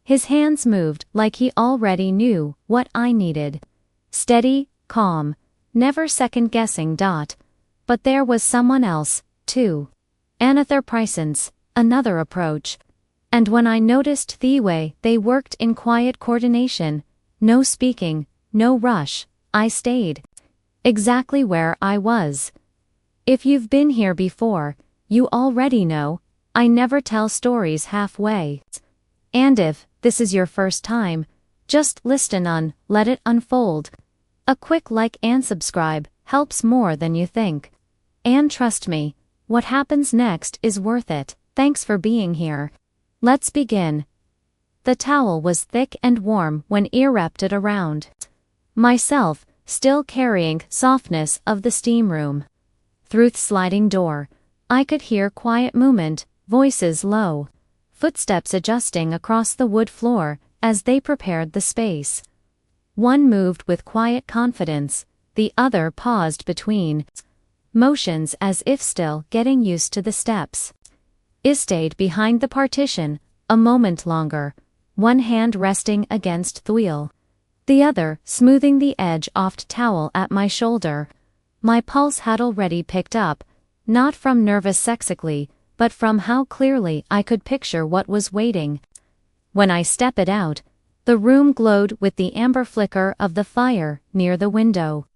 His hands moved like he already knew what I needed. Steady, calm, never second-guessing. But there was someone else, too. Another presence, another approach. And when I noticed the way they worked in quiet coordination, no speaking, no rush, I stayed exactly where I was. If you've been here before, you already know, I never tell stories halfway. And if this is your first time, just listen let it unfold. A quick like and subscribe helps more than you think. And trust me, what happens next is worth it. Thanks for being here. Let's begin. The towel was thick and warm when I wrapped it around myself, still carrying softness of the steam room. Through the sliding door, I could hear quiet movement, voices low, footsteps adjusting across the wood floor as they prepared the space. One moved with quiet confidence, the other paused between motions as if still getting used to the steps. I stayed behind the partition a moment longer, one hand resting against the wheel, the other smoothing the edge off the towel at my shoulder. My pulse had already picked up, not from nervous sexically, but from how clearly I could picture what was waiting. When I stepped out, the room glowed with the amber flicker of the fire near the window.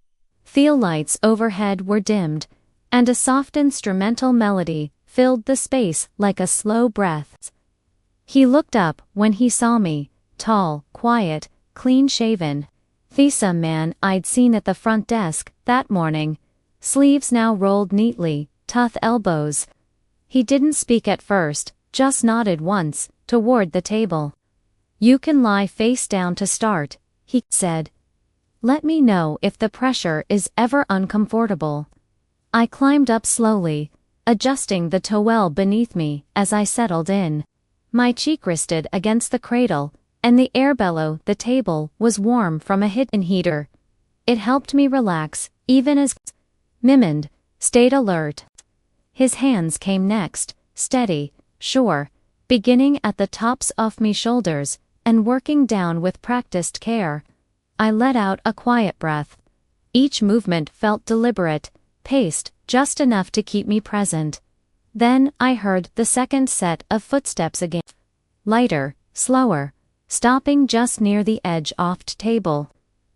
Field lights overhead were dimmed, and a soft instrumental melody filled the space like a slow breath. He looked up when he saw me, tall, quiet, clean-shaven. The same man I'd seen at the front desk that morning, sleeves now rolled neatly, tough elbows. He didn't speak at first, just nodded once, toward the table. "You can lie face down to start," he said. "Let me know if the pressure is ever uncomfortable." I climbed up slowly, adjusting the towel beneath me as I settled in. My cheek rested against the cradle, and the air below the table was warm from a hidden heater. It helped me relax, even as Mimond stayed alert. His hands came next, steady, sure, beginning at the tops of my shoulders and working down with practiced care. I let out a quiet breath. Each movement felt deliberate, paced just enough to keep me present. Then I heard the second set of footsteps again. Lighter, slower, stopping just near the edge of the table.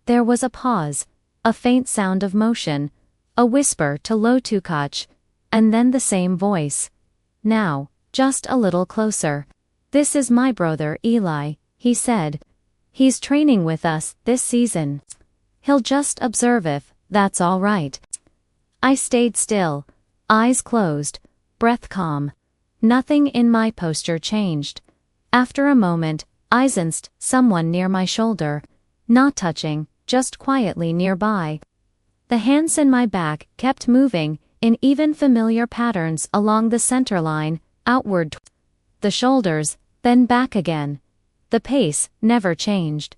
There was a pause, a faint sound of motion, a whisper to low to Koch, and then the same voice. "Now, just a little closer. This is my brother Eli," he said. "He's training with us this season. He'll just observe if that's all right." I stayed still, eyes closed, breath calm. Nothing in my posture changed. After a moment, I sensed someone near my shoulder, not touching, just quietly nearby. The hands in my back kept moving in even familiar patterns along the center line, outward, the shoulders, then back again. The pace never changed.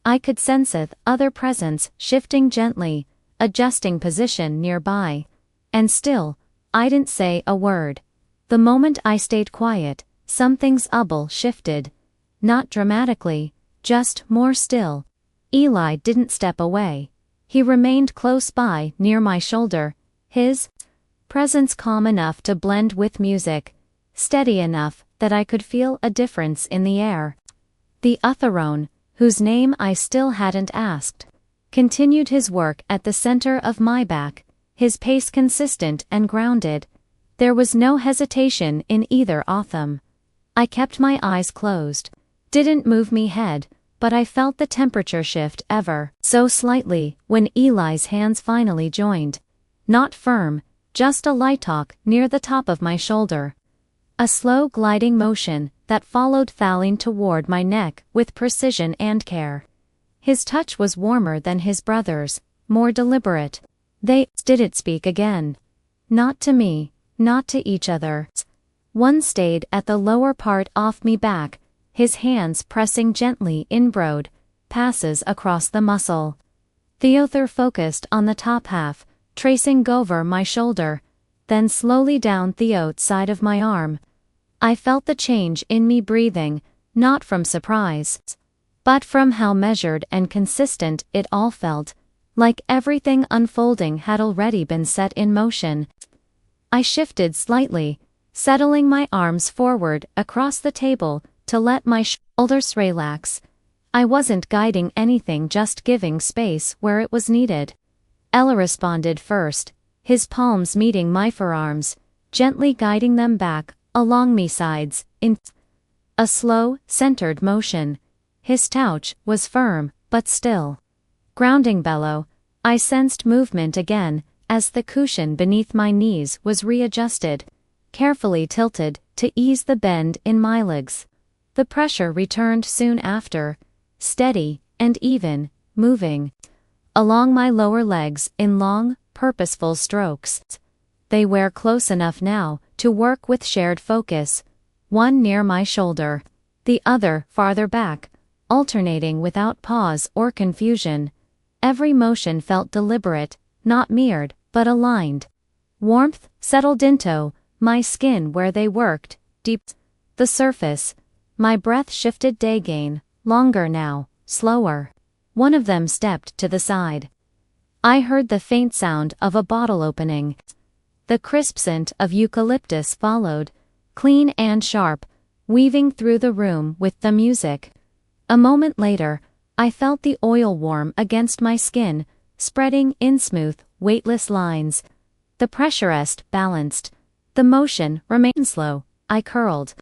I could sense it, other presence shifting gently, adjusting position nearby. And still, I didn't say a word. The moment I stayed quiet, something's shifted. Not dramatically, just more still. Eli didn't step away. He remained close by, near my shoulder, his presence calm enough to blend with music, steady enough that I could feel a difference in the air. The Utherone, whose name I still hadn't asked, continued his work at the center of my back, his pace consistent and grounded. There was no hesitation in either of them. I kept my eyes closed. Didn't move me head, but I felt the temperature shift ever so slightly when Eli's hands finally joined. Not firm, just a light talk near the top of my shoulder. A slow gliding motion that followed falling toward my neck with precision and care. His touch was warmer than his brother's, more deliberate. They didn't speak again. Not to me, not to each other. One stayed at the lower part of me back, his hands pressing gently inward, passes across the muscle. The other focused on the top half, tracing over my shoulder, then slowly down the outside of my arm. I felt the change in me breathing, not from surprise, but from how measured and consistent it all felt, like everything unfolding had already been set in motion. I shifted slightly, settling my arms forward across the table to let my shoulders relax. I wasn't guiding anything, just giving space where it was needed. Ella responded first, his palms meeting my forearms, gently guiding them back along my sides in a slow, centered motion. His touch was firm, but still. Grounding bellow, I sensed movement again as the cushion beneath my knees was readjusted, carefully tilted to ease the bend in my legs. The pressure returned soon after, steady and even, moving along my lower legs in long, purposeful strokes. They were close enough now to work with shared focus, one near my shoulder, the other farther back, alternating without pause or confusion. Every motion felt deliberate, not mirrored, but aligned. Warmth settled into my skin where they worked, deep the surface. My breath shifted, day gain, longer now, slower. One of them stepped to the side. I heard the faint sound of a bottle opening. The crisp scent of eucalyptus followed, clean and sharp, weaving through the room with the music. A moment later, I felt the oil warm against my skin, spreading in smooth, weightless lines. The pressure balanced. The motion remained slow. I curled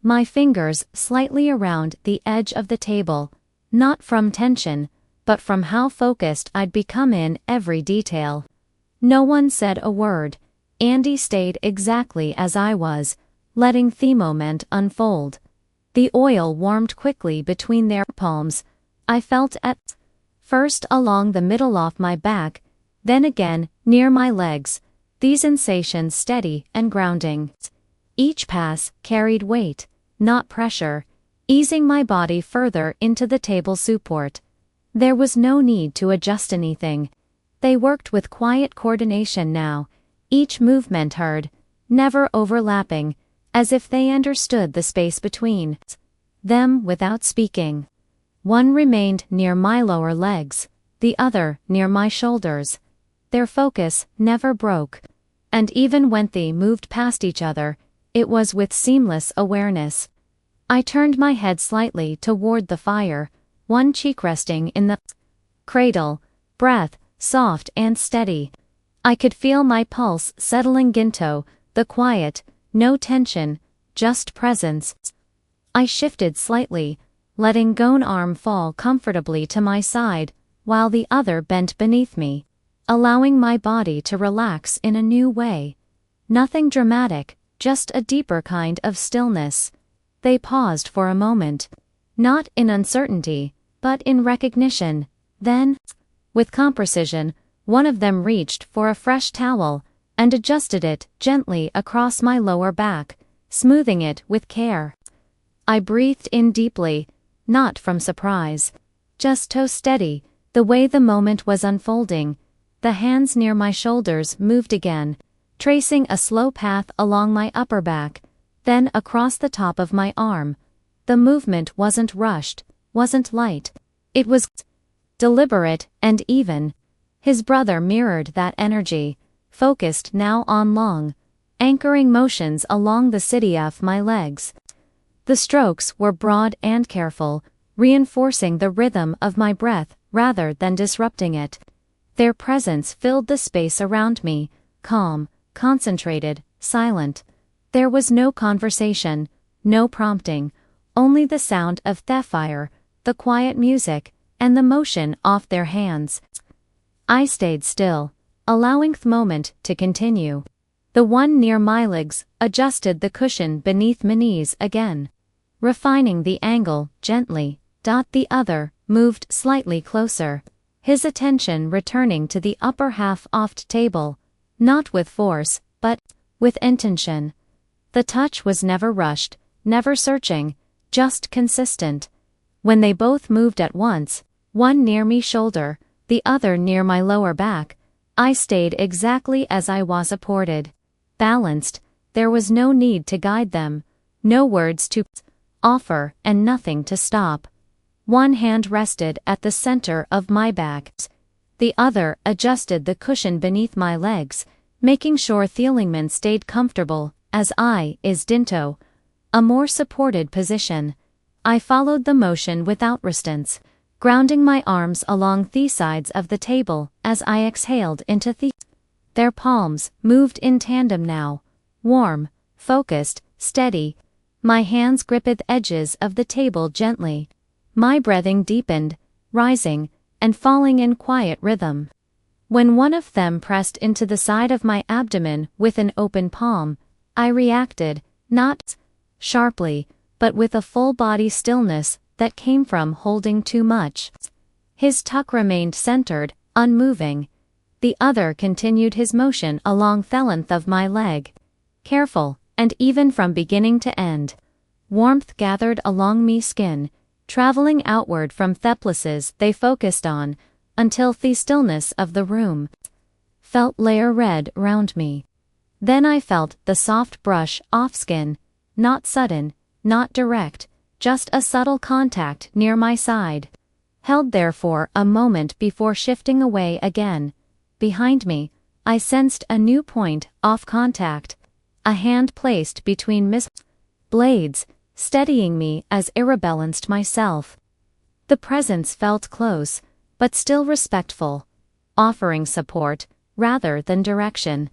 my fingers slightly around the edge of the table, not from tension, but from how focused I'd become in every detail. No one said a word. Andy stayed exactly as I was, letting the moment unfold. The oil warmed quickly between their palms. I felt at first along the middle of my back, then again near my legs, these sensations steady and grounding. Each pass carried weight, not pressure, easing my body further into the table support. There was no need to adjust anything. They worked with quiet coordination now, each movement heard, never overlapping, as if they understood the space between them without speaking. One remained near my lower legs, the other near my shoulders. Their focus never broke, and even when they moved past each other, it was with seamless awareness. I turned my head slightly toward the fire, one cheek resting in the cradle, breath soft and steady. I could feel my pulse settling into the quiet, no tension, just presence. I shifted slightly, letting one arm fall comfortably to my side, while the other bent beneath me, allowing my body to relax in a new way. Nothing dramatic, just a deeper kind of stillness. They paused for a moment, not in uncertainty, but in recognition. Then, with precision, one of them reached for a fresh towel and adjusted it gently across my lower back, smoothing it with care. I breathed in deeply, not from surprise, just so steady, the way the moment was unfolding. The hands near my shoulders moved again, tracing a slow path along my upper back, then across the top of my arm. The movement wasn't rushed, wasn't light. It was deliberate and even. His brother mirrored that energy, focused now on long, anchoring motions along the city of my legs. The strokes were broad and careful, reinforcing the rhythm of my breath rather than disrupting it. Their presence filled the space around me, calm, concentrated, silent. There was no conversation, no prompting, only the sound of the fire, the quiet music, and the motion off their hands. I stayed still, allowing the moment to continue. The one near my legs adjusted the cushion beneath my knees again, refining the angle gently. The other moved slightly closer, his attention returning to the upper half of the table, not with force, but with intention. The touch was never rushed, never searching, just consistent. When they both moved at once, one near me shoulder, the other near my lower back, I stayed exactly as I was supported. Balanced, there was no need to guide them, no words to offer, and nothing to stop. One hand rested at the center of my back. The other adjusted the cushion beneath my legs, making sure Thielingman stayed comfortable, as I is Dinto. A more supported position. I followed the motion without resistance, grounding my arms along the sides of the table as I exhaled into Their palms moved in tandem now, warm, focused, steady. My hands gripped the edges of the table gently. My breathing deepened, rising and falling in quiet rhythm. When one of them pressed into the side of my abdomen with an open palm, I reacted, not sharply, but with a full-body stillness that came from holding too much. His tuck remained centered, unmoving. The other continued his motion along the length of my leg. Careful, and even from beginning to end. Warmth gathered along me skin, traveling outward from the places they focused on, until the stillness of the room felt layer red round me. Then I felt the soft brush off skin, not sudden, not direct, just a subtle contact near my side. Held there for a moment before shifting away again. Behind me, I sensed a new point off contact. A hand placed between Miss blades, steadying me as I rebalanced myself. The presence felt close, but still respectful, offering support rather than direction.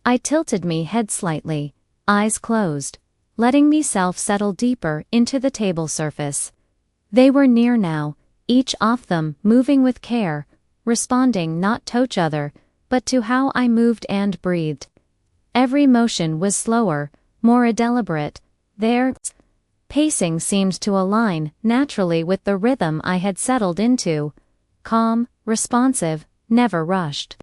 I tilted me head slightly, eyes closed, letting myself settle deeper into the table surface. They were near now, each of them moving with care, responding not to each other, but to how I moved and breathed. Every motion was slower, more deliberate. Their pacing seemed to align naturally with the rhythm I had settled into. Calm, responsive, never rushed.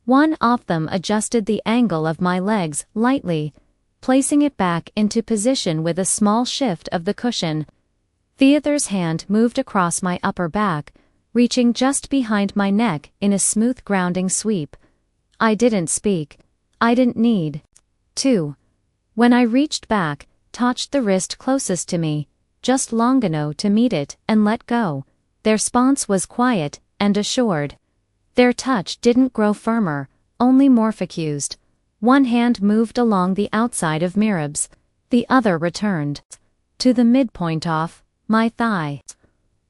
One of them adjusted the angle of my legs lightly, placing it back into position with a small shift of the cushion. The other's hand moved across my upper back, reaching just behind my neck in a smooth grounding sweep. I didn't speak. I didn't need to. When I reached back, touched the wrist closest to me, just long enough to meet it and let go. Their response was quiet and assured. Their touch didn't grow firmer, only more focused. One hand moved along the outside of Mirab's, the other returned to the midpoint of my thigh.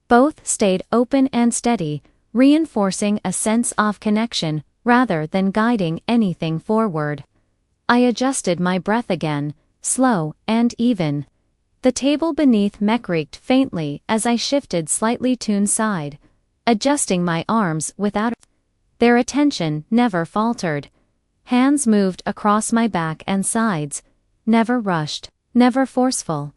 Both stayed open and steady, reinforcing a sense of connection rather than guiding anything forward. I adjusted my breath again, slow and even. The table beneath me creaked faintly as I shifted slightly to one side, adjusting my arms without. Their attention never faltered. Hands moved across my back and sides, never rushed, never forceful.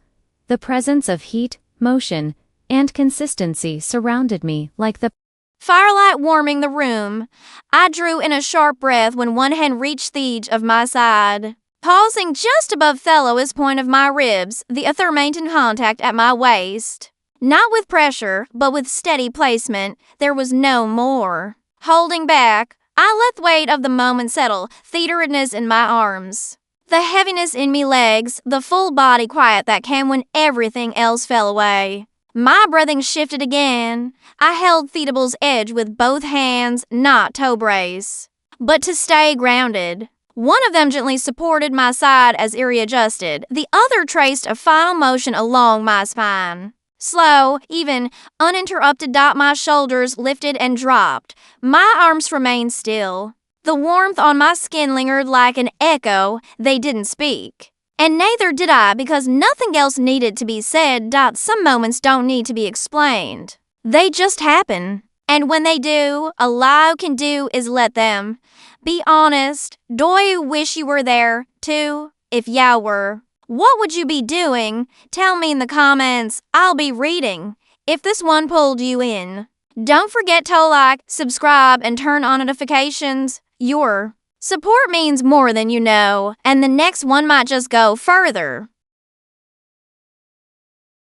The presence of heat, motion, and consistency surrounded me like the firelight warming the room. I drew in a sharp breath when one hand reached the edge of my side. Pausing just above the lowest point of my ribs, the other maintained contact at my waist. Not with pressure, but with steady placement, there was no more. Holding back, I let the weight of the moment settle, theateredness in my arms. The heaviness in me legs, the full body quiet that came when everything else fell away. My breathing shifted again. I held Theatable's edge with both hands, not toe brace, but to stay grounded. One of them gently supported my side as I readjusted. The other traced a final motion along my spine. Slow, even, uninterrupted. My shoulders lifted and dropped. My arms remained still. The warmth on my skin lingered like an echo. They didn't speak. And neither did I, because nothing else needed to be said. Some moments don't need to be explained. They just happen. And when they do, all I can do is let them. Be honest. Do you wish you were there, too? If ya were, what would you be doing? Tell me in the comments. I'll be reading. If this one pulled you in. Don't forget to like, subscribe, and turn on notifications. Your support means more than you know, and the next one might just go further.